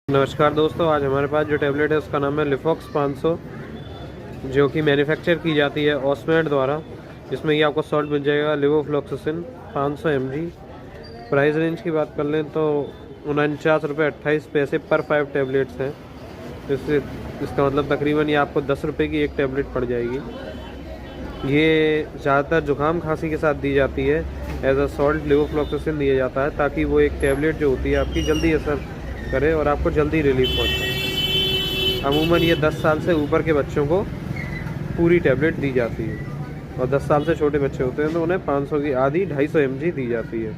नमस्कार दोस्तों, आज हमारे पास जो टैबलेट है उसका नाम है लिफॉक्स 500, जो कि मैन्युफैक्चर की जाती है ऑस्मेड द्वारा। इसमें ये आपको सॉल्ट मिल जाएगा लेवोफ्लॉक्सासिन 500 mg। प्राइस रेंज की बात कर लें तो 49 रुपये 28 पैसे पर 5 टैबलेट्स हैं। इसका मतलब तकरीबन ये आपको 10 रुपये की एक टैबलेट पड़ जाएगी। ये ज़्यादातर जुकाम खांसी के साथ दी जाती है। एज अ सॉल्ट लेवोफ्लॉक्सासिन दिया जाता है ताकि वो एक टैबलेट जो होती है आपकी जल्दी असर करे और आपको जल्दी रिलीफ पहुंचे। अमूमन ये 10 साल से ऊपर के बच्चों को पूरी टैबलेट दी जाती है और 10 साल से छोटे बच्चे होते हैं तो उन्हें 500 की आधी 250 mg दी जाती है।